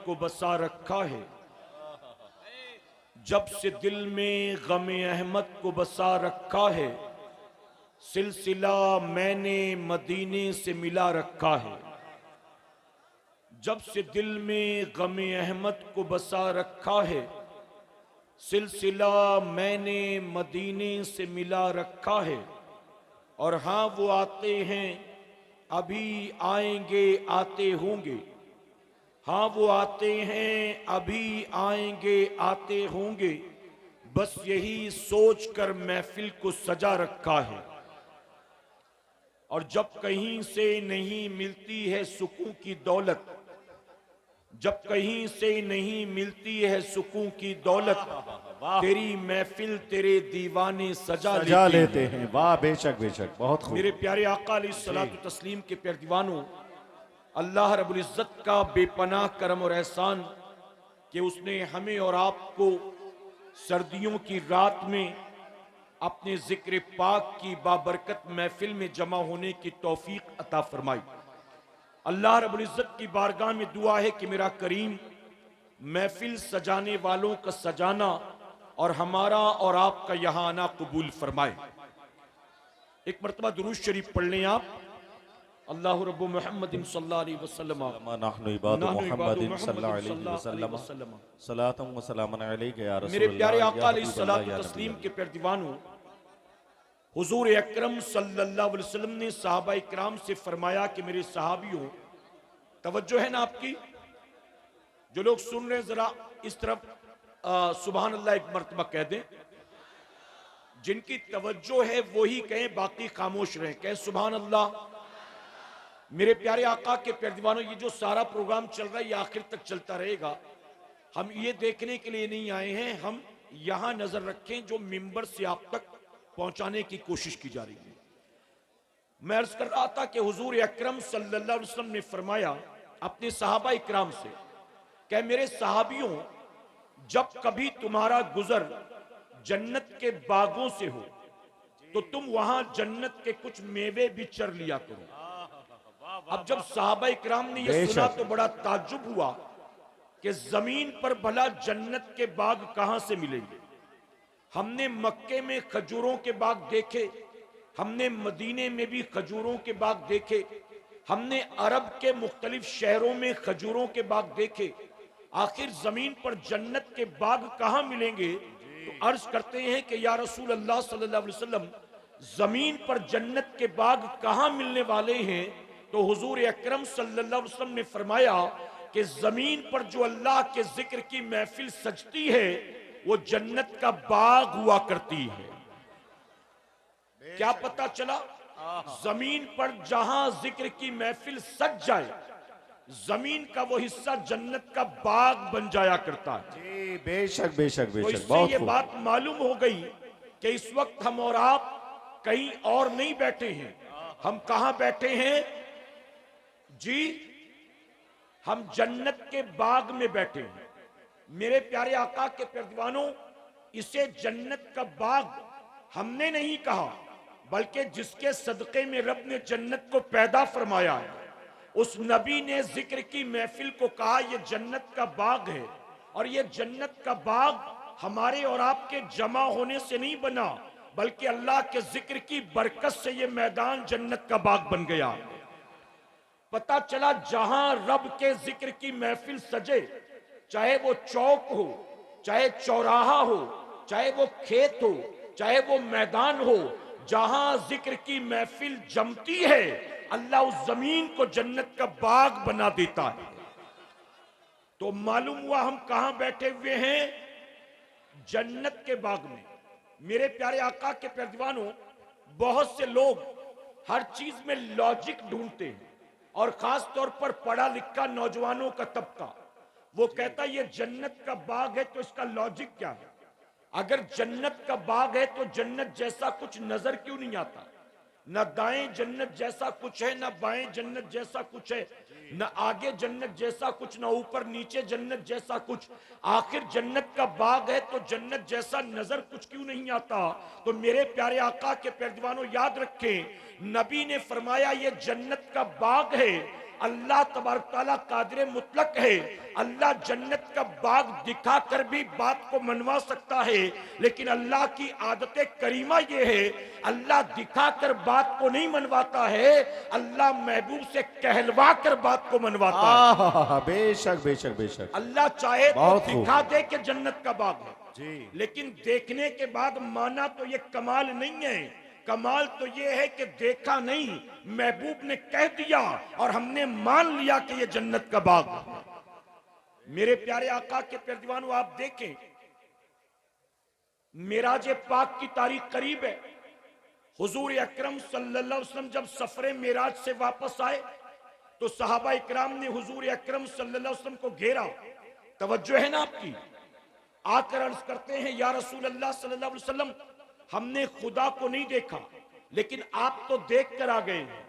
को बसा रखा है, जब से दिल में गम अहमद को बसा रखा है, सिलसिला मैंने मदीने से मिला रखा है। जब से दिल में गम अहमद को बसा रखा है, सिलसिला मैंने मदीने से मिला रखा है। और हाँ, वो आते हैं, अभी आएंगे, आते होंगे। हाँ, वो आते हैं, अभी आएंगे, आते होंगे। बस यही सोच कर महफिल को सजा रखा है। और जब कहीं से नहीं मिलती है सुकून की दौलत, जब कहीं से नहीं मिलती है सुकून की दौलत, तेरी महफिल तेरे दीवाने सजा लेते हैं। वाह, बेशक बेशक, बहुत खूब। मेरे प्यारे आका अलैहिस्सलातु तस्लीम के प्यारे दीवानों, अल्लाह रब्बुल इज्जत का बेपनाह करम और एहसान कि उसने हमें और आपको सर्दियों की रात में अपने जिक्र पाक की बाबरकत महफिल में जमा होने की तौफीक अता फरमाई। अल्लाह रब्बुल इज्जत की बारगाह में दुआ है कि मेरा करीम महफिल सजाने वालों का सजाना और हमारा और आपका यहाँ आना कबूल फरमाए। एक मरतबा दुरूद शरीफ पढ़ लें आप। अल्लाह रब्बु मुहम्मदिन सल्लल्लाहु अलैहि वसल्लम नहनु इबादु मुहम्मदिन सल्लल्लाहु अलैहि वसल्लम सलातुम व सलामुन अलैका या रसूल मेरे प्यारे अल्लाह, आका या अलैहिस्सलातु हबीब अल्लाह, या तस्लीम नबी के प्यारे दीवानों, हुजूर अकरम सल्लल्लाहु अलैहि वसल्लम ने सहाबा इकराम से फरमाया कि मेरे सहाबियों, तवज्जो है ना आपकी? जो लोग सुन रहे हैं जरा इस तरफ सुभान अल्लाह एक मर्तबा कह दें। जिनकी तवज्जो है वही कहें, बाकी खामोश रहें। कहें सुभान अल्लाह। मेरे प्यारे आका के प्यारे दीवानों, ये जो सारा प्रोग्राम चल रहा है ये आखिर तक चलता रहेगा। हम ये देखने के लिए नहीं आए हैं, हम यहां नजर रखें जो मिंबर से आप तक पहुंचाने की कोशिश की जा रही है। मैं अर्ज कर रहा था कि हुजूर अकरम सल्लल्लाहु अलैहि वसल्लम ने फरमाया अपने सहाबा इकराम से, कि मेरे सहाबियों, जब कभी तुम्हारा गुजर जन्नत के बागों से हो तो तुम वहां जन्नत के कुछ मेवे भी चर लिया करो। अब जब सहाबा इकराम ने यह सुना तो बड़ा ताज्जुब हुआ कि जमीन पर भला जन्नत के बाग कहां से मिलेंगे। हमने मक्के में खजूरों के बाग देखे, हमने मदीने में भी खजूरों के बाग देखे, हमने अरब के मुख्तलिफ शहरों में खजूरों के बाग देखे। आखिर जमीन पर जन्नत के बाग कहां मिलेंगे? तो अर्ज करते हैं कि या रसूल अल्लाह सल्लल्लाहु अलैहि वसल्लम, जमीन पर जन्नत के बाग कहां मिलने वाले हैं? तो हुजूर अकरम सल्लल्लाहु अलैहि वसल्लम ने फरमाया कि जमीन पर जो अल्लाह के जिक्र की महफिल सजती है वो जन्नत का बाग हुआ करती है। क्या पता चला? जमीन पर जहां जिक्र की महफिल सज जाए, जमीन का वो हिस्सा जन्नत का बाग बन जाया करता है। जी, बेशक बेशक तो बेशक, इससे बहुत ये खूब। बात मालूम हो गई कि इस वक्त हम और आप कहीं और नहीं बैठे हैं। हम कहां बैठे हैं जी? हम जन्नत के बाग में बैठे हैं। मेरे प्यारे आका के प्यारे दीवानों, इसे जन्नत का बाग हमने नहीं कहा, बल्कि जिसके सदक़े में रब ने जन्नत को पैदा फरमाया है, उस नबी ने जिक्र की महफिल को कहा यह जन्नत का बाग है। और यह जन्नत का बाग हमारे और आपके जमा होने से नहीं बना, बल्कि अल्लाह के जिक्र की बरकत से यह मैदान जन्नत का बाग बन गया। पता चला जहां रब के जिक्र की महफिल सजे, चाहे वो चौक हो, चाहे चौराहा हो, चाहे वो खेत हो, चाहे वो मैदान हो, जहां जिक्र की महफिल जमती है, अल्लाह उस जमीन को जन्नत का बाग बना देता है। तो मालूम हुआ हम कहां बैठे हुए हैं? जन्नत के बाग में। मेरे प्यारे आका के प्यारे दीवानों, बहुत से लोग हर चीज में लॉजिक ढूंढते हैं, और खास तौर पर पढ़ा लिखा नौजवानों का तबका, वो कहता है ये जन्नत का बाग है तो इसका लॉजिक क्या है? अगर जन्नत का बाग है तो जन्नत जैसा कुछ नजर क्यों नहीं आता? न दाएं जन्नत जैसा कुछ है, न बाएं जन्नत जैसा कुछ है, न आगे जन्नत जैसा कुछ, न ऊपर नीचे जन्नत जैसा कुछ। आखिर जन्नत का बाग है तो जन्नत जैसा नजर कुछ क्यों नहीं आता? तो मेरे प्यारे आका के प्यारे दीवानों, याद रखें, नबी ने फरमाया ये जन्नत का बाग है। अल्लाह तबारक तआला कादिर मुतलक है। अल्लाह जन्नत का बाग दिखाकर भी बात को मनवा सकता है, लेकिन अल्लाह की आदत करीमा ये है, अल्लाह दिखाकर बात को नहीं मनवाता है, अल्लाह महबूब से कहलवा कर बात को मनवाता है। बेशक बेशक बेशक। अल्लाह चाहे तो बहुत खूब। दिखा दे कि जन्नत का बाग है जी। लेकिन देखने के बाद माना तो ये कमाल नहीं है। कमाल तो ये है कि देखा नहीं, महबूब ने कह दिया और हमने मान लिया कि ये जन्नत का बाग है। मेरे प्यारे आका के प्यारे दीवानों, आप देखें, मिराज पाक की तारीख करीब है। हुजूर अकरम सल्लल्लाहु अलैहि वसल्लम जब सफरे मिराज से वापस आए तो सहाबा इकराम ने हुजूर अकरम सल्लल्लाहु अलैहि वसल्लम को घेरा। तवज्जो है ना आपकी? आकर अर्ज करते हैं, या रसूल अल्लाह सल्लल्लाहु अलैहि वसल्लम, हमने खुदा को नहीं देखा, लेकिन आप तो देख कर आ गए हैं।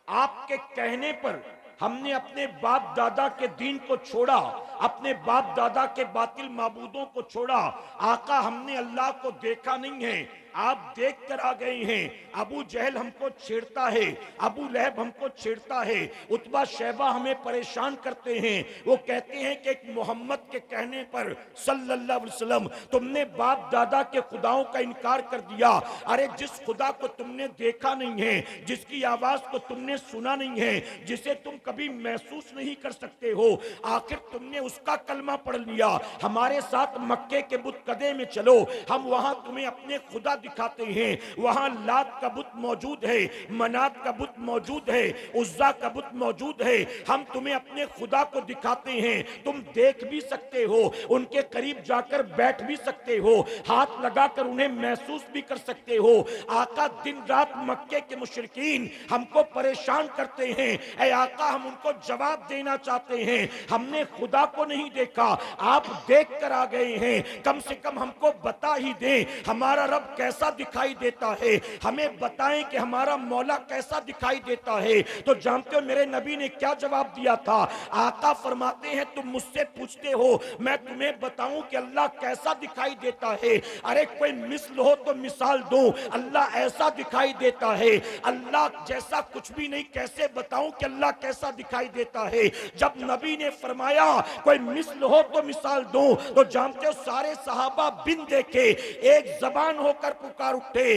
आपके कहने पर हमने अपने बाप दादा के दीन को छोड़ा, अपने बाप दादा के बातिल माबूदों को छोड़ा। आका, हमने अल्लाह को देखा नहीं है, आप देख कर आ गए हैं। अबू जहल हमको छेड़ता है, अबू लहब हमको छेड़ता है, उतबा शैबा हमें परेशान करते हैं। वो कहते हैं कि एक मोहम्मद के कहने पर सल्लल्लाहु अलैहि वसल्लम तुमने बाप दादा के खुदाओं का इनकार कर दिया। अरे जिस खुदा को तुमने देखा नहीं है, जिसकी आवाज को तुमने सुना नहीं है, जिसे तुम कभी महसूस नहीं कर सकते हो, आखिर तुमने उसका कलमा पढ़ लिया। हमारे साथ मक्के के बुत कदे में चलो, हम वहां तुम्हें अपने खुदा दिखाते हैं। वहां लात का बुत मौजूद है, मनात का बुत मौजूद है, उज्जा का बुत मौजूद है। हम तुम्हें अपने खुदा को दिखाते हैं, तुम देख भी सकते हो, उनके करीब जाकर बैठ भी सकते हो, हाथ लगाकर उन्हें महसूस भी कर सकते हो। आका, दिन रात मक्के के मुशरिकीन हमको परेशान करते हैं। ऐ आका, हम उनको जवाब देना चाहते हैं, हमने खुदा को नहीं देखा, आप देख कर आ गए हैं। कम से कम हमको बता ही दें हमारा रब कैसा दिखाई देता है, हमें बताएं कि हमारा मौला कैसा दिखाई देता है। तो जानते हो मेरे नबी ने क्या जवाब दिया था? आका फरमाते हैं, तुम मुझसे पूछते हो, मैं तुम्हें बताऊं कि अल्लाह कैसा दिखाई देता है। अरे कोई मिसल हो तो मिसाल दो, अल्लाह ऐसा दिखाई देता है। अल्लाह जैसा कुछ भी नहीं, कैसे बताऊं कि अल्लाह कैसा दिखाई देता है। जब नबी ने फरमाया कोई मिसल हो तो मिसाल दो, तो जानते हो सारे सहाबा बिन देखे एक जबान होकर पुकार उठे,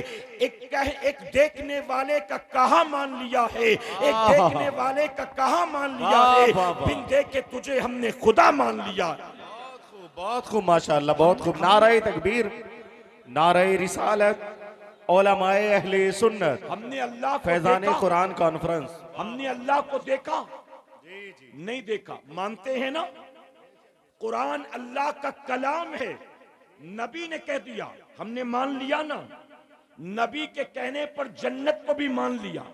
एक देखने वाले का कहा मान लिया है, एक देखने वाले का कहा मान लिया है, बिन देखे तुझे हमने खुदा मान लिया। बहुत खूब माशाअल्लाह, बहुत खूब। नारे तकबीर, नारे रिसालत, उलमाए अहले सुन्नत। हमने अल्लाह को फैजान देखा, कुरान कॉन्फ्रेंस। हमने अल्लाह को देखा? नहीं देखा। मानते हैं ना? कुरान अल्लाह का कलाम है, नबी ने कह दिया, हमने मान लिया ना। नबी के कहने पर जन्नत को भी मान लिया,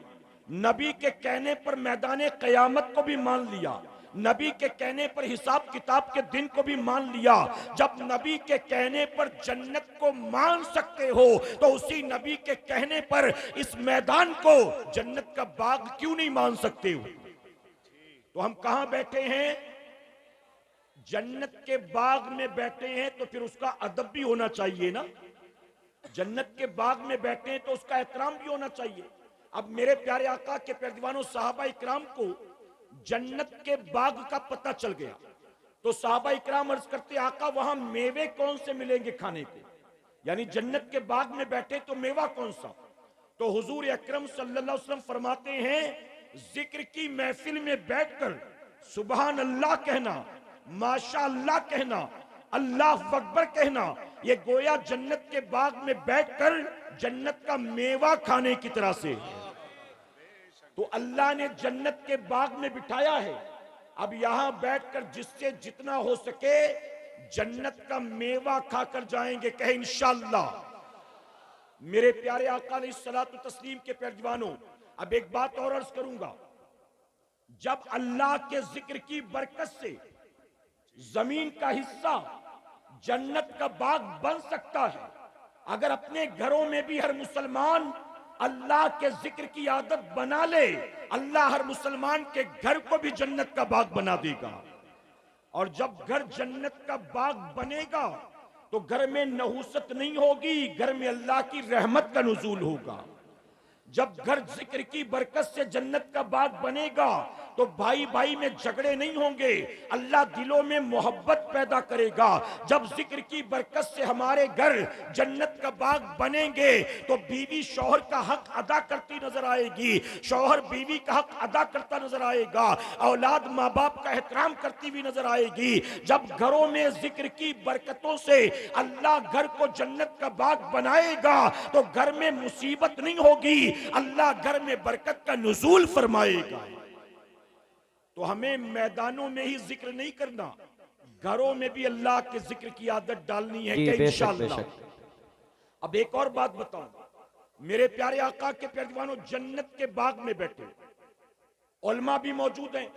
नबी के कहने पर मैदान कयामत को भी मान लिया, नबी के कहने पर हिसाब किताब के दिन को भी मान लिया। जब नबी के कहने पर जन्नत को मान सकते हो, तो उसी नबी के कहने पर इस मैदान को, जन्नत का बाग क्यों नहीं मान सकते हो? तो हम कहां बैठे हैं? जन्नत के बाग में बैठे हैं, तो फिर उसका अदब भी होना चाहिए ना। जन्नत के बाग में बैठे हैं तो उसका एहतराम भी होना चाहिए। अब मेरे प्यारे आका के प्यारे दीवानों, सहाबा इकराम को जन्नत के बाग का पता चल गया, तो सहाबा इकराम अर्ज करते, आका वहां मेवे कौन से मिलेंगे खाने को? यानी जन्नत के बाग में बैठे तो मेवा कौन सा? तो हुजूर अकरम सल्लल्लाहु अलैहि वसल्लम फरमाते हैं, जिक्र की महफिल में बैठकर सुबहान अल्लाह कहना, माशा अल्लाह कहना, अल्लाह अकबर कहना, ये गोया जन्नत के बाग में बैठकर जन्नत का मेवा खाने की तरह से। तो अल्लाह ने जन्नत के बाग में बिठाया है, अब यहां बैठकर जिससे जितना हो सके जन्नत का मेवा खाकर जाएंगे, कहे इंशाअल्लाह। मेरे प्यारे आका अलैहिस्सलातु तस्लीम के प्यारे दीवानों, अब एक बात और अर्ज करूंगा, जब अल्लाह के जिक्र की बरकत से जमीन का हिस्सा जन्नत का बाग बन सकता है, अगर अपने घरों में भी हर मुसलमान अल्लाह के जिक्र की आदत बना ले, अल्लाह हर मुसलमान के घर को भी जन्नत का बाग बना देगा। और जब घर जन्नत का बाग बनेगा तो घर में नहुसत नहीं होगी, घर में अल्लाह की रहमत का नुज़ूल होगा। जब घर जिक्र की बरकत से जन्नत का बाग बनेगा तो भाई भाई में झगड़े नहीं होंगे, अल्लाह दिलों में मोहब्बत पैदा करेगा। जब जिक्र की बरकत से हमारे घर जन्नत का बाग बनेंगे तो बीवी शौहर का हक अदा करती नजर आएगी, शौहर बीवी का हक अदा करता नजर आएगा, औलाद माँ बाप का एहतराम करती हुई नजर आएगी। जब घरों में जिक्र की बरकतों से अल्लाह घर को जन्नत का बाग बनाएगा तो घर में मुसीबत नहीं होगी, अल्लाह घर में बरकत का नुज़ूल फरमाएगा। तो हमें मैदानों में ही जिक्र नहीं करना, घरों में भी अल्लाह के जिक्र की आदत डालनी है कि इंशाअल्लाह। अब एक और बात बताऊं, मेरे प्यारे आका के प्यारे दीवानों, जन्नत के बाग में बैठे उलमा भी मौजूद हैं,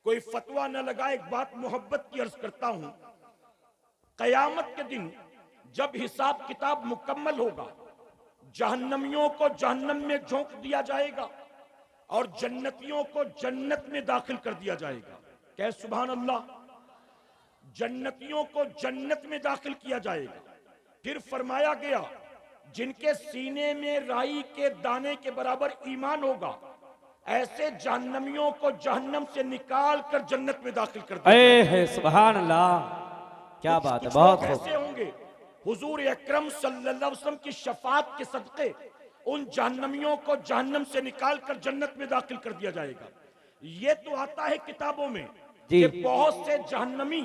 कोई फतवा न लगा, एक बात मोहब्बत की अर्ज करता हूं, कयामत के दिन जब हिसाब किताब मुकम्मल होगा, जहन्नमियों को जहन्नम में झोंक दिया जाएगा और जन्नतियों को जन्नत में दाखिल कर दिया जाएगा। क्या सुभान अल्लाह, जन्नतियों को जन्नत में दाखिल किया जाएगा। फिर फरमाया गया जिनके सीने में राई के दाने के बराबर ईमान होगा, ऐसे जहन्नमियों को जहन्नम से निकाल कर जन्नत में दाखिल कर दिया जाएगा। सुभान अल्लाह, क्या बात है, बहुत कैसे होंगे? हुजूर अकरम सल्लल्लाहु अलैहि वसल्लम की शफाअत के सदक़े उन जहन्नमियों को जहन्नम से निकाल कर जन्नत में दाखिल कर दिया जाएगा। ये तो आता है किताबों में कि बहुत से जहन्नमी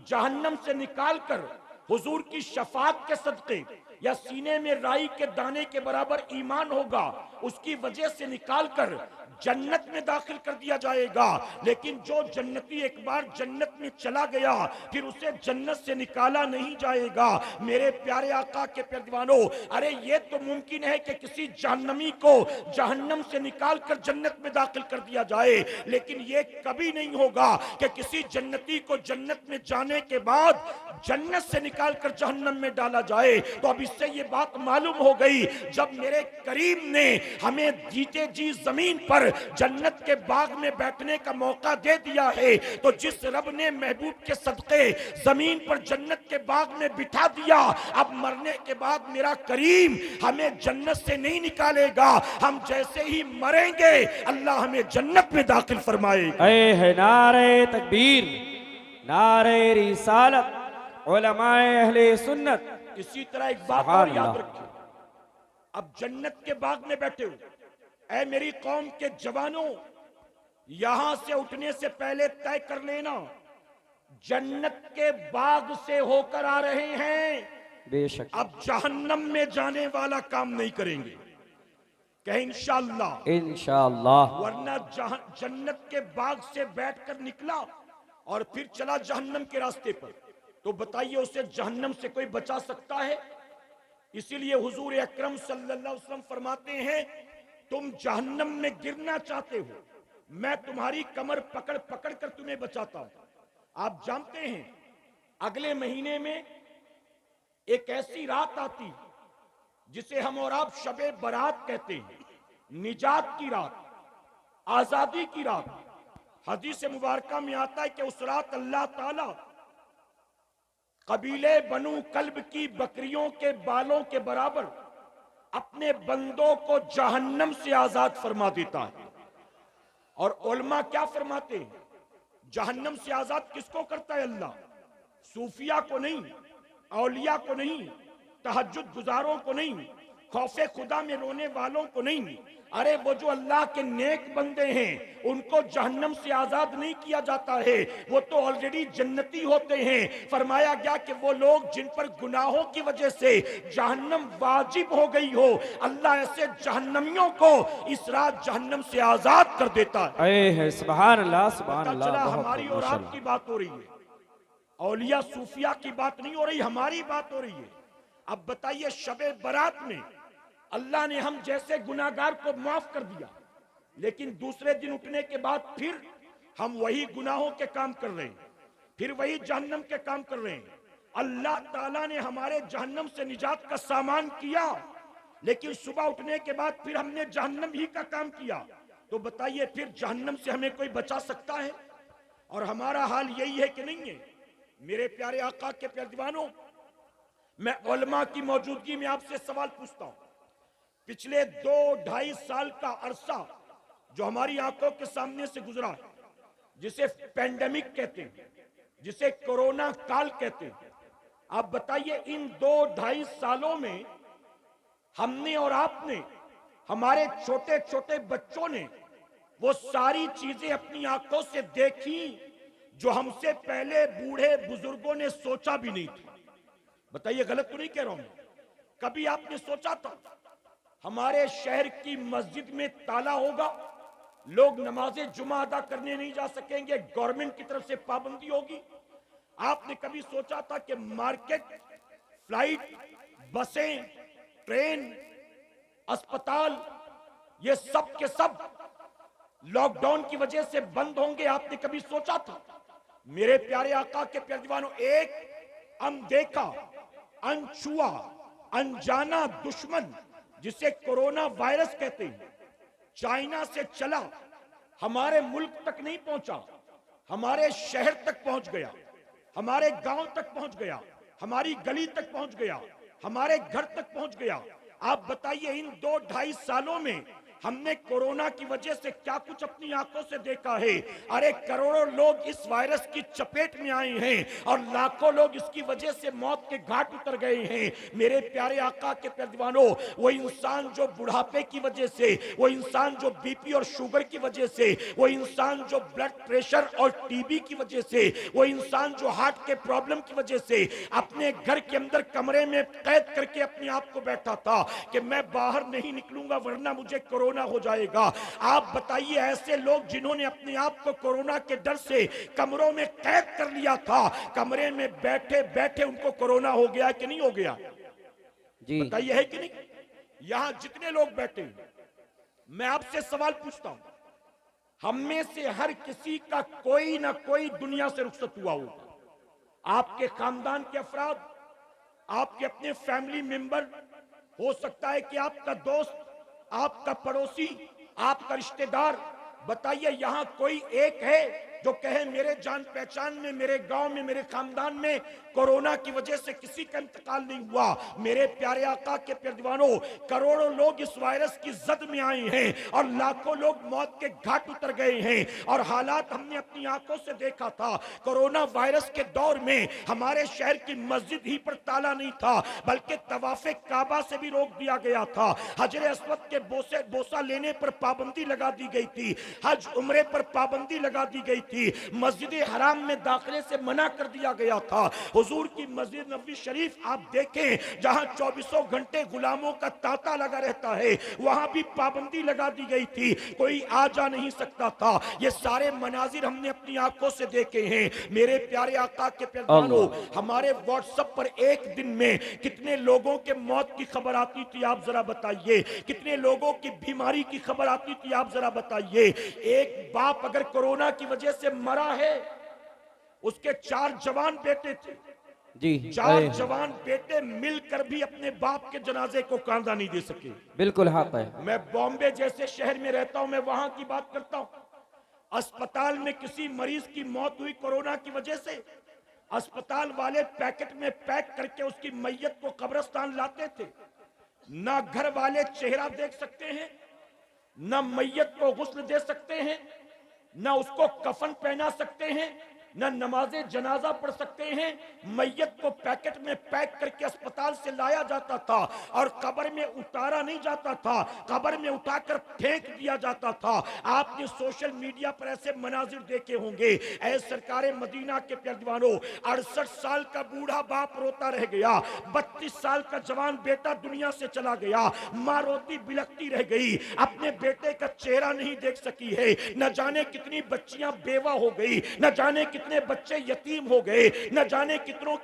जहन्नम से निकाल कर हुजूर की शफाअत के सदक़े या सीने में राई के दाने के बराबर ईमान होगा, उसकी वजह से निकाल कर जन्नत में दाखिल कर दिया जाएगा। लेकिन जो जन्नती एक बार जन्नत में चला गया फिर उसे जन्नत से निकाला नहीं जाएगा। मेरे प्यारे आका के प्यारे दीवानों, अरे ये तो मुमकिन है कि किसी जहन्नमी को जहन्नम से निकाल कर जन्नत में दाखिल कर दिया जाए, लेकिन ये कभी नहीं होगा कि किसी जन्नती को जन्नत में जाने के बाद जन्नत से निकाल कर जहन्नम में डाला जाए। तो अब इससे ये बात मालूम हो गई, जब मेरे करीम ने हमें जीते जी जमीन पर जन्नत के बाग में बैठने का मौका दे दिया है, तो जिस रब ने महबूब के सदक़े जमीन पर जन्नत के बाग में बिठा दिया, अब मरने के बाद मेरा करीम हमें जन्नत से नहीं निकालेगा, हम जैसे ही मरेंगे अल्लाह हमें जन्नत में दाखिल फरमाएगा। है नारे तकबीर, नारे रिसालत, उलमाए अहले सुन्नत। इसी तरह एक बात और याद रखिए, अब जन्नत के बाग में बैठे हो, ऐ मेरी कौम के जवानों, यहां से उठने से पहले तय कर लेना जन्नत के बाग से होकर आ रहे हैं, बेशक अब जहन्नम में जाने वाला काम नहीं करेंगे। कहें इंशाअल्लाह, इंशाअल्लाह। वरना जन्नत के बाग से बैठकर निकला और फिर चला जहन्नम के रास्ते पर, तो बताइए उसे जहन्नम से कोई बचा सकता है? इसीलिए हुजूर अकरम सल्लल्लाहु अलैहि वसल्लम फरमाते हैं, तुम जहन्नम में गिरना चाहते हो, मैं तुम्हारी कमर पकड़ पकड़ कर तुम्हें बचाता हूं। आप जानते हैं अगले महीने में एक ऐसी रात आती जिसे हम और आप शबे बारात कहते हैं, निजात की रात, आजादी की रात। हदीस मुबारका में आता है कि उस रात अल्लाह ताला कबीले बनु कल्ब की बकरियों के बालों के बराबर अपने बंदों को जहन्नम से आजाद फरमा देता है। और उलमा क्या फरमाते हैं, जहन्नम से आजाद किसको करता है अल्लाह? सूफिया को नहीं, औलिया को नहीं, तहज्जुद गुजारों को नहीं, खौफे खुदा में रोने वालों को नहीं, अरे वो जो अल्लाह के नेक बंदे हैं उनको जहन्नम से आजाद नहीं किया जाता है, वो तो ऑलरेडी जन्नती होते हैं। फरमाया गया कि वो लोग जिन पर गुनाहों की वजह से जहन्नम वाजिब हो गई हो, अल्लाह ऐसे जहन्नमियों को इस रात जहन्नम से आजाद कर देता है। सुभान अल्लाह, सुभान अल्लाह। चला हमारी और आपकी बात हो रही है, औलिया सूफिया की बात नहीं हो रही, हमारी बात हो रही है। अब बताइए, शबे बारात में अल्लाह ने हम जैसे गुनाहगार को माफ कर दिया, लेकिन दूसरे दिन उठने के बाद फिर हम वही गुनाहों के काम कर रहे हैं, फिर वही जहन्नम के काम कर रहे हैं। अल्लाह ताला ने हमारे जहन्नम से निजात का सामान किया, लेकिन सुबह उठने के बाद फिर हमने जहन्नम ही का काम किया। तो बताइए फिर जहन्नम से हमें कोई बचा सकता है? और हमारा हाल यही है कि नहीं है? मेरे प्यारे आका के प्यारे दीवानों, मैं उलमा की मौजूदगी में आपसे सवाल पूछता हूं। पिछले 2-2.5 साल का अरसा जो हमारी आंखों के सामने से गुजरा, जिसे पेंडेमिक कहते हैं, जिसे कोरोना काल कहते हैं, आप बताइए इन 2-2.5 सालों में हमने और आपने, हमारे छोटे छोटे बच्चों ने वो सारी चीजें अपनी आंखों से देखी जो हमसे पहले बूढ़े बुजुर्गों ने सोचा भी नहीं था। बताइए गलत तो नहीं कह रहा हूं? कभी आपने सोचा था हमारे शहर की मस्जिद में ताला होगा, लोग नमाज़े जुमा अदा करने नहीं जा सकेंगे, गवर्नमेंट की तरफ से पाबंदी होगी? आपने कभी सोचा था कि मार्केट, फ्लाइट, बसें, ट्रेन, अस्पताल, ये सब के सब लॉकडाउन की वजह से बंद होंगे? आपने कभी सोचा था? मेरे प्यारे आका के प्यारे दीवानों, एक अनदेखा, अनछुआ, अनजाना दुश्मन जिसे कोरोना वायरस कहते हैं, चाइना से चला, हमारे मुल्क तक नहीं पहुंचा, हमारे शहर तक पहुंच गया, हमारे गांव तक पहुंच गया, हमारी गली तक पहुंच गया, हमारे घर तक पहुंच गया। आप बताइए इन 2-2.5 सालों में हमने कोरोना की वजह से क्या कुछ अपनी आंखों से देखा है? अरे करोड़ों लोग इस वायरस की चपेट में आए हैं और लाखों लोग इसकी वजह से मौत के घाट उतर गए हैं। मेरे प्यारे आका के प्यारे दीवानों, वो इंसान जो बुढ़ापे की वजह से, वो इंसान जो बीपी और शुगर की वजह से, वो इंसान जो ब्लड प्रेशर और टीबी की वजह से, वो इंसान जो हार्ट के प्रॉब्लम की वजह से अपने घर के अंदर कमरे में कैद करके अपने आप को बैठा था कि मैं बाहर नहीं निकलूंगा वरना मुझे कोरोना हो जाएगा। आप बताइए ऐसे लोग जिन्होंने अपने आप को कोरोना के डर से कमरों में कैद कर लिया था, कमरे में बैठे बैठे उनको कोरोना हो गया कि नहीं हो गया? जी बताइए है कि नहीं? यहां जितने लोग बैठे हैं, मैं आपसे सवाल पूछता हूं, हम में से हर किसी का कोई ना कोई दुनिया से रुखसत हुआ होगा। आपके खानदान के अफराद, आपके अपने फैमिली मेंबर, हो सकता है कि आपका दोस्त, आपका पड़ोसी, आपका रिश्तेदार। बताइए यहां कोई एक है जो कहे मेरे जान पहचान में, मेरे गांव में, मेरे खानदान में कोरोना की वजह से किसी का इंतकाल नहीं हुआ? मेरे प्यारे आका के प्यारे दीवानों, करोड़ों लोग इस वायरस की जद में आए हैं और लाखों लोग मौत के घाट उतर गए हैं। और हालात हमने अपनी आंखों से देखा था। कोरोना वायरस के दौर में हमारे शहर की मस्जिद ही पर ताला नहीं था, बल्कि तवाफे काबा से भी रोक दिया गया था। हजरे अस्वद के बोसा लेने पर पाबंदी लगा दी गई थी, हज उम्रे पर पाबंदी लगा दी गई थी, मस्जिद हराम में दाखिले से मना कर दिया गया था। हुजूर की मस्जिद नबवी शरीफ आप देखें, जहां 24 घंटे गुलामों का तांता लगा रहता है, वहां भी पाबंदी लगा दी गई थी, कोई आ जा नहीं सकता था। ये सारे मनाजिर हमने अपनी आंखों से देखे हैं। मेरे प्यारे आका के प्यारों, हमारे व्हाट्सएप पर एक दिन में कितने लोगों के मौत की खबर आती थी आप जरा बताइए? कितने लोगों की बीमारी की खबर आती थी आप जरा बताइए? एक बाप अगर कोरोना की वजह से मरा है, उसके 4 जवान बेटे थे जी, 4 जवान बेटे मिलकर भी अपने बाप के जनाजे को कांधा नहीं दे सके। बिल्कुल हक है। मैं बॉम्बे जैसे शहर में रहता हूं, मैं वहां की बात करता हूं। अस्पताल में किसी मरीज की मौत हुई कोरोना की वजह से, अस्पताल वाले पैकेट में पैक करके उसकी मैयत को कब्रिस्तान लाते थे। ना घर वाले चेहरा देख सकते हैं, ना मैयत को गुस्ल दे सकते हैं, ना उसको कफन पहना सकते हैं, न नमाजे जनाजा पढ़ सकते हैं। मैयत को पैकेट में पैक करके अस्पताल से लाया जाता था और कब्र में उतारा नहीं जाता था, कब्र में उठाकर फेंक दिया जाता था। आपने सोशल मीडिया पर ऐसे मनाजिर देखे होंगे। ऐ सरकारे मदीना के प्यारे दीवानों, 68 साल का बूढ़ा बाप रोता रह गया, 32 साल का जवान बेटा दुनिया से चला गया, माँ रोती बिलखती रह गई, अपने बेटे का चेहरा नहीं देख सकी है। न जाने कितनी बच्चियां बेवा हो गई, न जाने कितने बच्चे यतीम हो गए, न जाने कितनों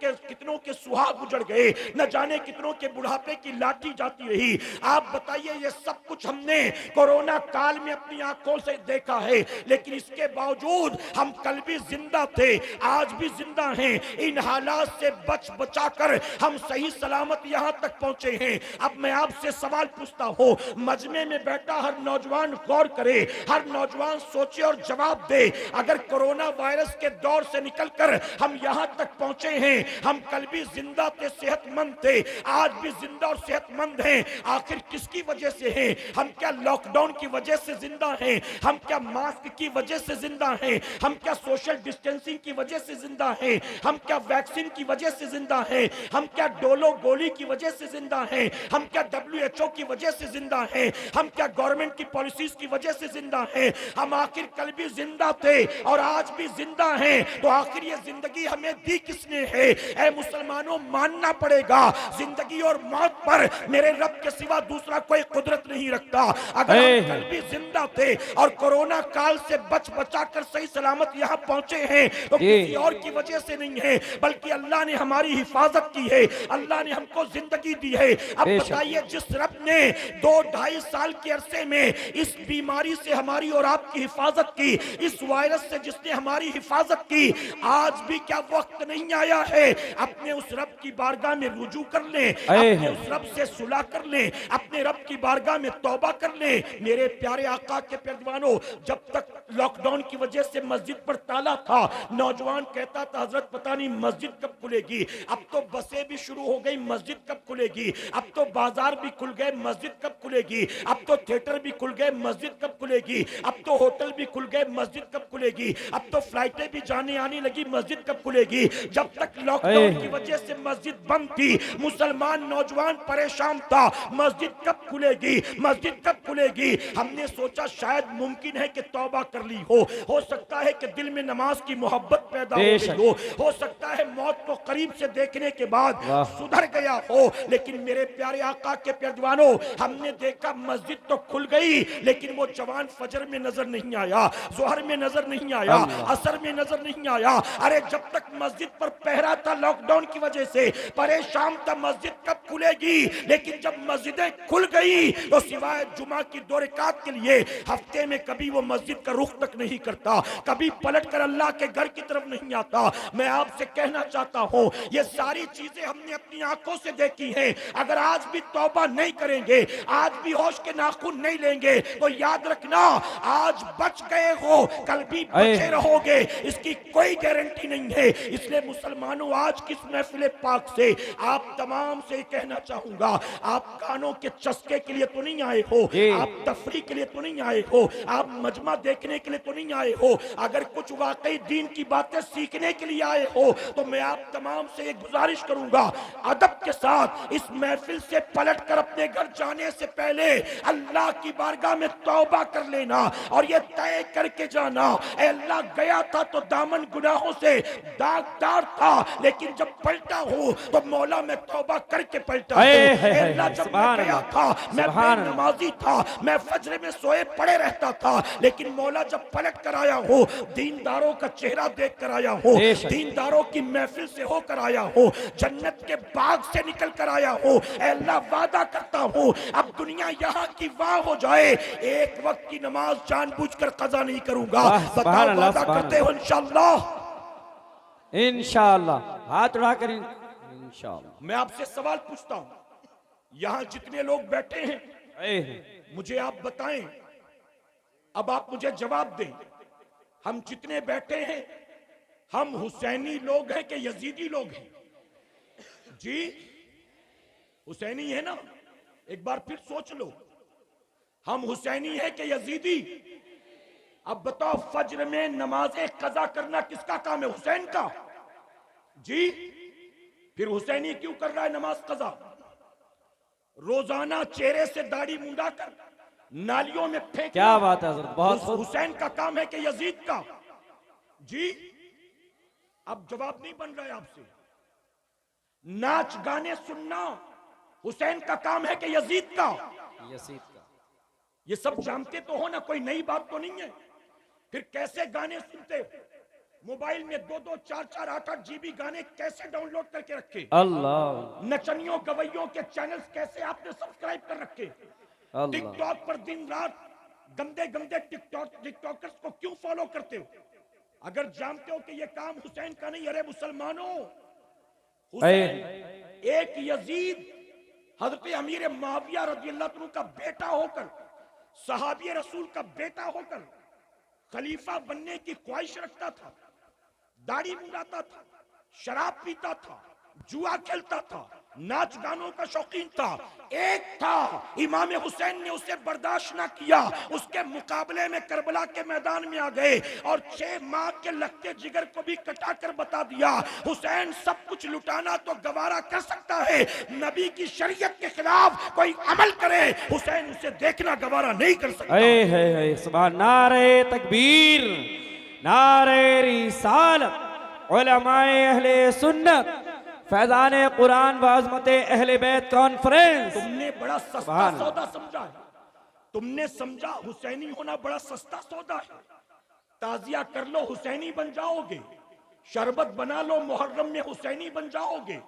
के सुहाग उजड़ गए, न जाने कितनों के बुढ़ापे की लाठी जाती रही। आप बताइए, ये सब कुछ हमने कोरोना काल में अपनी आंखों से देखा है, लेकिन इसके बावजूद हम कल भी जिंदा थे, आज भी जिंदा हैं। इन हालात से बचाकर हम सही सलामत यहां तक पहुंचे हैं। अब मैं आपसे सवाल पूछता हूं, मजमे में बैठा हर नौजवान गौर करे, हर नौजवान सोचे और जवाब दे। अगर कोरोना वायरस के दौर से निकलकर हम यहां तक पहुंचे हैं। हम कल भी जिंदा थे, सेहतमंद थे, आज भी जिंदा और सेहतमंद हैं। आखिर किसकी वजह से हैं? हम क्या लॉकडाउन की वजह से जिंदा हैं? हम क्या मास्क की वजह से जिंदा हैं? हम क्या सोशल डिस्टेंसिंग की वजह से जिंदा हैं? हम क्या वैक्सीन की वजह से जिंदा हैं? हम क्या डोलो गोली की वजह से जिंदा हैं? हम क्या WHO की वजह से जिंदा हैं? हम क्या गवर्नमेंट की पॉलिसीज की वजह से जिंदा हैं? हम आखिर कल भी जिंदा थे और आज भी जिंदा हैं। तो आखिर ये जिंदगी हमें दी किसने है? ऐ मुसलमानों, मानना पड़ेगा जिंदगी और मौत पर मेरे रब के सिवा दूसरा कोई कुदरत नहीं रखता। अगर हम कल भी जिंदा थे और कोरोना काल से बच बचा कर सही सलामत यहाँ पहुंचे हैं तो किसी और की वजह से नहीं है, बल्कि अल्लाह ने हमारी हिफाजत की है, अल्लाह ने हमको जिंदगी दी है। अब बताइए, जिस रब ने 2-2.5 साल के अरसे में इस बीमारी से हमारी और आपकी हिफाजत की, इस वायरस से जिसने हमारी हिफाजत की, आज भी क्या वक्त नहीं आया है अपने उस रब की बारगाह में रुजू कर लें, अपने उस रब से सुलह कर लें, अपने रब की बारगाह में तौबा कर लें। मेरे प्यारे आका के प्यारवानों, जब तक लॉकडाउन की वजह से मस्जिद पर ताला था, नौजवान कहता था हजरत पता नहीं मस्जिद कब खुलेगी। अब तो बसें भी शुरू हो गई, मस्जिद कब खुलेगी। अब तो बाजार भी खुल गए, मस्जिद कब खुलेगी। अब तो थिएटर भी खुल गए, मस्जिद कब खुलेगी। अब तो होटल भी खुल गए, मस्जिद कब खुलेगी। अब तो फ्लाइटें भी जाने आने लगी, मस्जिद कब खुलेगी। जब तक लॉकडाउन की वजह से मस्जिद बंद थी, मुसलमान नौजवान परेशान था, मस्जिद कब खुलेगी, मस्जिद कब खुलेगी। हमने सोचा शायद मुमकिन है कि तौबा कर ली हो सकता है कि दिल में नमाज की मोहब्बत पैदा हो सकता है मौत को करीब से देखने के बाद सुधर गया हो। लेकिन मेरे प्यारे आका के प्यारवानों, हमने देखा मस्जिद तो खुल गई, लेकिन वो जवान फजर में नजर नहीं आया, जोहर में नजर नहीं आया, असर में नजर नहीं आया। अरे जब तक मस्जिद पर पहरा था लॉकडाउन की वजह से, परेशान था मस्जिद कब खुलेगी। लेकिन जब मस्जिदें खुल गई तो सिवाय जुमा की 2 रकात के लिए हफ्ते में कभी वो मस्जिद का रुख तक नहीं करता, कभी पलट कर अल्लाह के घर की तरफ नहीं आता। मैं आपसे कहना चाहता हूं, ये सारी चीजें हमने अपनी आंखों से देखी हैं। अगर आज भी तौबा नहीं करेंगे, आज भी होश के नाखून नहीं लेंगे, तो याद रखना आज बच गए हो, कल भी बचे रहोगे, इसकी कोई गारंटी नहीं है। इसलिए मुसलमानों, आज किस महफिल पाक से आप तमाम से कहना चाहूंगा, आप कानों के चस्के के लिए तो नहीं आए हो, आप तफरी के लिए तो नहीं आए हो, आप मजमा देखने के लिए तो नहीं आए हो। अगर कुछ वाकई दीन की बातें सीखने के लिए आए हो तो मैं आप तमाम से एक गुजारिश करूंगा, अदब के साथ इस महफिल से पलट कर अपने घर जाने से पहले अल्लाह की बारगाह में तौबा कर लेना और ये तय करके जाना, ऐ अल्लाह गया था तो दामन गुनाहों से दागदार था, लेकिन जब पलटा हूं तो मौला मैं तौबा करके पलटा हूं। अल्लाह जब मैं गया था मैं बेनमाजी था, मैं फजर में सोए पड़े रहता था, लेकिन मौला जब पलट कर आया हूं, दीनदारों का चेहरा देख कर आया हूं, दीनदारों की महफिल से होकर आया हूं, जन्नत के बाग से निकल कर आया हूं। अल्लाह वादा करता हूं, अब दुनिया यहाँ की वाह हो जाए, एक वक्त की नमाज जानबूझकर कज़ा नहीं करूंगा। बताओ वादा करते हो इंशाअल्लाह? इंशाअल्लाह, हाथ उठाकर इंशाअल्लाह। मैं आपसे सवाल पूछता हूं, यहां जितने लोग बैठे हैं मुझे आप बताएं, अब आप मुझे जवाब दें, हम जितने बैठे हैं हम हुसैनी लोग हैं कि यजीदी लोग हैं? जी हुसैनी है ना? एक बार फिर सोच लो, हम हुसैनी है कि यजीदी? अब बताओ, फज्र में नमाजें कज़ा करना किसका काम है? हुसैन का। जी फिर हुसैनी क्यों कर रहा है नमाज कज़ा? रोजाना चेहरे से दाढ़ी मुंडा कर नालियों में फेंक, क्या बात है हज़रत, बहुत हुसैन का काम है कि यजीद का? जी अब जवाब नहीं बन रहा है आपसे। नाच गाने सुनना हुसैन का काम है कि यजीद का? यजीद का। ये सब जानते तो हो ना, कोई नई बात तो नहीं है। फिर कैसे गाने सुनते हो? मोबाइल में 2-2, 4-4, 8-8 GB गाने कैसे डाउनलोड करके रखे? अल्लाह। नचनियों गवैयों के चैनल्स कैसे आपने सब्सक्राइब कर रखे? टिकटॉक पर दिन रात गंदे गंदे टिकटॉकर्स को क्यों फॉलो करते हो? अगर जानते हो कि ये काम हुसैन का नहीं, अरे मुसलमानों, हुसैन एक यजीद हजरत अमीर मुआविया रज़ियल्लाहु अन्हु का बेटा होकर, सहाबी रसूल का बेटा होकर खलीफा बनने की ख्वाहिश रखता था। दाढ़ी मुंडाता था, शराब पीता था, जुआ खेलता था, नाच गानों का शौकीन था। एक था, इमाम हुसैन ने उसे बर्दाश्त ना किया, उसके मुकाबले में करबला के मैदान में आ गए और 6 माह के लगते जिगर को भी कटा कर बता दिया, हुसैन सब कुछ लुटाना तो गवारा कर सकता है, नबी की शरीयत के खिलाफ कोई अमल करे, हुसैन उसे देखना गवारा नहीं कर सकता। है सुभान, नारे तकबीर, नारे रिसालत, उलमाए अहले सुन्नत, फैजान कुरान व अज़मत अहले बैत कॉन्फ्रेंस। तुमने बड़ा सस्ता सुभान सौदा समझा है, तुमने समझा हुसैनी होना बड़ा सस्ता सौदा है। ताजिया कर लो, हुसैनी बन जाओगे, शरबत बना लो, मुहर्रम में हुसैनी बन जाओगे,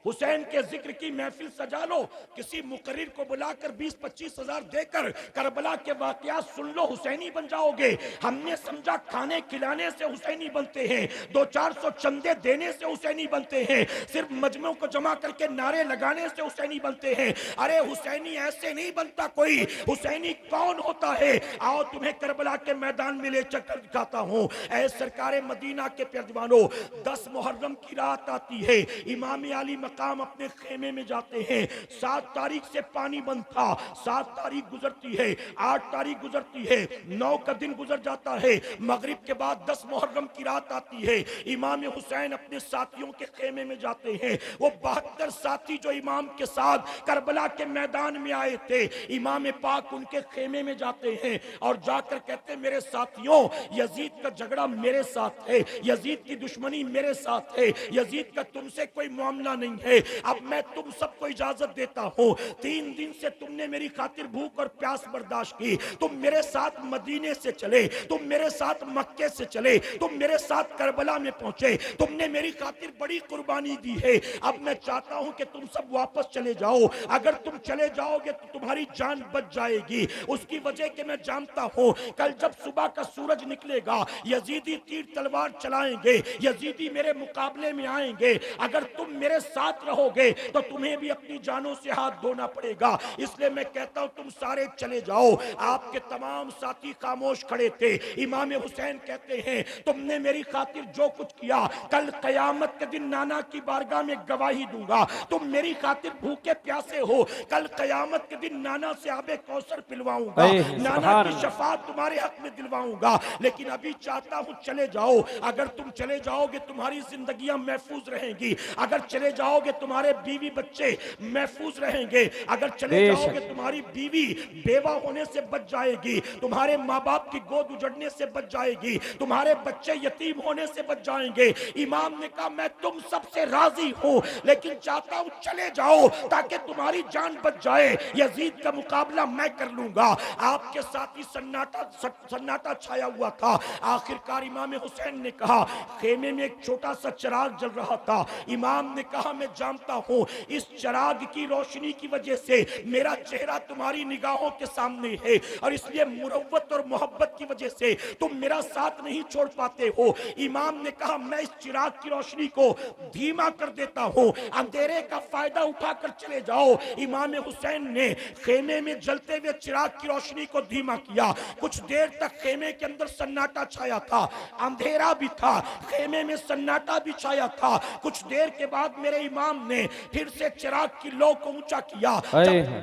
हुसैन के जिक्र की महफिल सजा लो, किसी मुकर्रिर को बुलाकर 20-25 हजार देकर करबला के वाकयात सुन लो, हुसैनी बन जाओगे। हमने समझा खाने खिलाने से हुसैनी बनते हैं, 200-400 चंदे देने से हुसैनी बनते हैं, सिर्फ मजमों को जमा करके नारे लगाने से हुसैनी बनते हैं। अरे हुसैनी ऐसे नहीं बनता कोई, हुसैनी कौन होता है? आओ तुम्हें करबला के मैदान में ले चलकर दिखाता हूँ। ऐ सरकारे मदीना के प्यारजवानों, 10 मुहर्रम की रात आती है, इमाम अली काम अपने खेमे में जाते हैं। 7 तारीख से पानी बंद था, 7 तारीख गुजरती है, 8 तारीख गुजरती है, 9 का दिन गुजर जाता है, मगरिब के बाद 10 मुहर्रम की रात आती है। इमाम हुसैन अपने साथियों के खेमे में जाते हैं। वो 72 साथी जो इमाम के साथ करबला के मैदान में आए थे, इमाम पाक उनके खेमे में जाते हैं और जाकर कहते, मेरे साथियों, यजीद का झगड़ा मेरे साथ है, यजीद की दुश्मनी मेरे साथ है, यजीद का तुमसे कोई मामला नहीं है, अब मैं तुम सबको इजाजत देता हूं। 3 दिन से तुमने मेरी खातिर भूख और प्यास बर्दाश्त की, तुम मेरे साथ मदीने से चले, तुम मेरे साथ मक्के से चले, तुम मेरे साथ करबला में पहुंचे, तुमने मेरी खातिर बड़ी कुर्बानी दी है। अब मैं चाहता हूं कि तुम सब वापस चले जाओ। अगर तुम चले जाओगे तो तुम्हारी जान बच जाएगी। उसकी वजह कि मैं जानता हूं कल जब सुबह का सूरज निकलेगा, यजीदी तीर तलवार चलाएंगे, यजीदी मेरे मुकाबले में आएंगे। अगर तुम मेरे साथ रहोगे तो तुम्हें भी अपनी जानों से हाथ धोना पड़ेगा। इसलिए मैं कहता हूं तुम सारे चले जाओ। आपके तमाम साथी खामोश खड़े थे। इमाम हुसैन कहते हैं, तुमने मेरी खातिर जो कुछ किया, कल कयामत के दिन नाना की बारगाह में गवाही दूंगा। तुम मेरी खातिर भूखे प्यासे हो, कल कयामत के दिन नाना से आबे कौसर पिलवाऊंगा, नाना की शफात तुम्हारे हक में दिलवाऊंगा। लेकिन अभी चाहता हूं चले जाओ। अगर तुम चले जाओगे तुम्हारी जिंदगियां महफूज रहेंगी, अगर चले जाओगे तुम्हारे बीवी बच्चे महफूज रहेंगे, अगर चले जाओगे तुम्हारी बीवी बेवा होने से बच जाएगी, तुम्हारे माँ बाप की गोद उजड़ने से बच जाएगी, तुम्हारे बच्चे यतीम होने से बच जाएंगे। इमाम ने कहा, मैं तुम सबसे राजी हूं, लेकिन चाहता हूं चले जाओ ताकि तुम्हारी जान बच जाए। यजीद का मुकाबला मैं कर लूंगा। आपके साथ ही सन्नाटा छाया हुआ था। आखिरकार इमाम हुसैन ने कहा, खेमे में एक छोटा सा चिराग जल रहा था। इमाम ने कहा, मैं जानता हूं इस चिराग की रोशनी की वजह से मेरा चेहरा तुम्हारी निगाहों के सामने है और इसलिए मुरव्वत और मोहब्बत की वजह से तुम मेरा साथ नहीं छोड़ पाते हो। इमाम ने कहा, मैं इस चिराग की रोशनी को धीमा कर देता हूं, अंधेरे का फायदा उठाकर चले जाओ। इमाम हुसैन ने खेमे में जलते हुए चिराग की रोशनी को धीमा किया। कुछ देर तक खेमे के अंदर सन्नाटा छाया था, अंधेरा भी था, खेमे में सन्नाटा भी छाया था। कुछ देर के बाद मेरे इमाम ने फिर से चिराग की लौ को ऊंचा किया।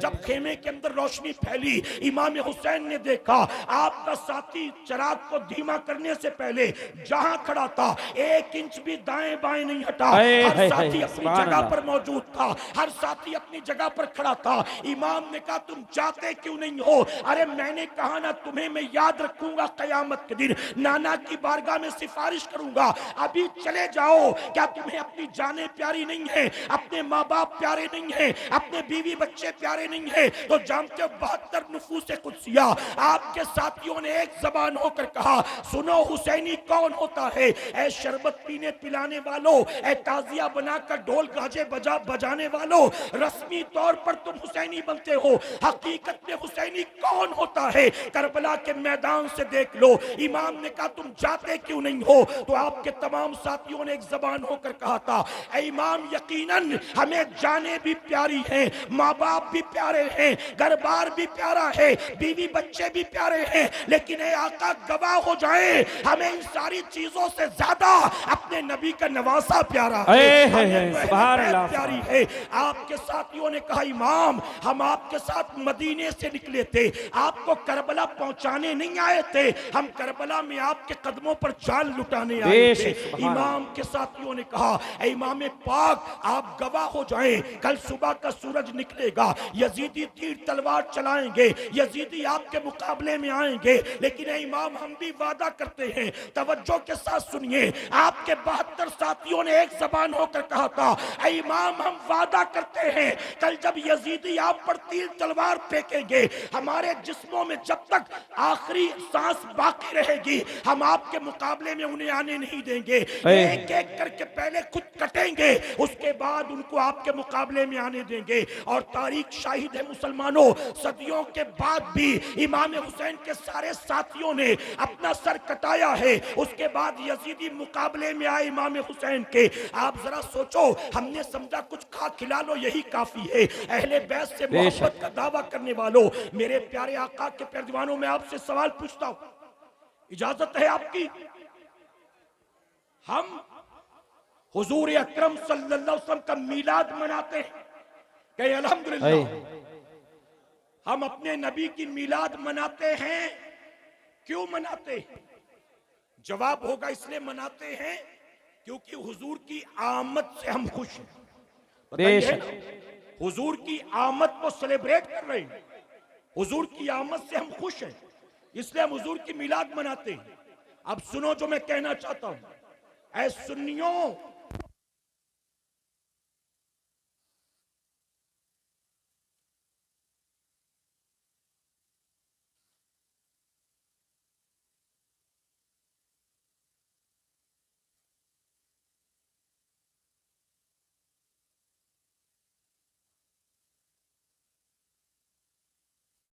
जब खेमे के अंदर रोशनी फैली, इमाम हुसैन ने देखा आपका साथी चिराग को धीमा करने से पहले जहां खड़ा था 1 इंच भी दाएं बाएं नहीं हटा। हर साथी अपनी जगह पर मौजूद था, हर साथी अपनी जगह पर खड़ा था। इमाम ने कहा, तुम चाहते क्यों नहीं हो? अरे मैंने कहा ना, तुम्हें मैं याद रखूंगा, कयामत के दिन नाना की बारगाह में सिफारिश करूंगा। अभी चले जाओ। क्या तुम्हें अपनी जाने प्यारी नहीं है, अपने माँ बाप प्यारे नहीं है, अपने बीवी बच्चे प्यारे नहीं है? तो जानते हो 72 नफूस कुदसिया आपके साथियों ने एक जबान होकर कहा, सुनो हुसैनी कौन होता है? ऐ शरबत पीने पिलाने वालों, ऐ ताजिया बनाकर ढोल गाजे बजाने वालों, रस्मी तौर पर तुम हुसैनी बनते हो, हकीकत में हुसैनी कौन होता है? करबला के मैदान से देख लो। इमाम ने कहा, तुम जाते क्यों नहीं हो? तो आपके तमाम साथियों ने एक जबान होकर कहा था, ऐ इमाम यकीनन हमें जाने भी प्यारी हैं, माँ बाप भी प्यारे हैं, घर बार भी प्यारा है, बीवी बच्चे भी प्यारे हैं, लेकिन ए आका गवाह हो जाए हमें इन सारी चीजों से ज्यादा अपने नबी का नवासा प्यारा है, हमें तो अहले बैत प्यारी है। आपके साथियों ने कहा इमाम हम आपके साथ मदीने से निकले थे, आपको करबला पहुंचाने नहीं आए थे, हम करबला में आपके कदमों पर जान लुटाने आए थे। इमाम के साथियों ने कहा इमाम पाक आप गवाह हो जाएं, कल सुबह का सूरज निकलेगा, यजीदी तीर तलवार चलाएंगे, यजीदी आपके मुकाबले में आएंगे, लेकिन इमाम हम भी वादा करते हैं, तवज्जो के साथ सुनिए, आपके 72 साथियों ने एक जबान होकर कहा था इमाम हम वादा करते हैं कल जब यजीदी आप पर तीर तलवार फेंकेंगे, हमारे जिस्मों में जब तक आखिरी सांस बाकी रहेगी हम आपके मुकाबले में उन्हें आने नहीं देंगे, एक एक करके पहले खुद कटेंगे, उसके बाद उनको आपके मुकाबले में आने देंगे। और तारीख शाहिद है मुसलमानों, सदियों के बाद भी इमाम हुसैन के सारे साथियों ने अपना सर कटाया है, उसके बाद यजीदी मुकाबले में आए इमाम हुसैन के। आप जरा सोचो, हमने समझा कुछ खा खिला लो यही काफी है। अहले बैत से मोहब्बत का दावा करने वालों, मेरे प्यारे आका के प्यारे दीवानों, में आपसे सवाल पूछता हूं, इजाजत है आपकी? हम हुजूर अकरम सल्लल्लाहु अलैहि वसल्लम का मीलाद मनाते हैं, कहे अल्हम्दुलिल्लाह। हम अपने नबी की मीलाद मनाते हैं, क्यों मनाते हैं? जवाब होगा इसलिए मनाते हैं क्योंकि हुजूर की आमद से हम खुश हैं। बताइए ना, हुजूर की आमद को सेलिब्रेट कर रहे हैं, हुजूर की आमद से हम खुश हैं, इसलिए हम हुजूर की मीलाद मनाते हैं। अब सुनो जो मैं कहना चाहता हूं, ऐ सुन्नियों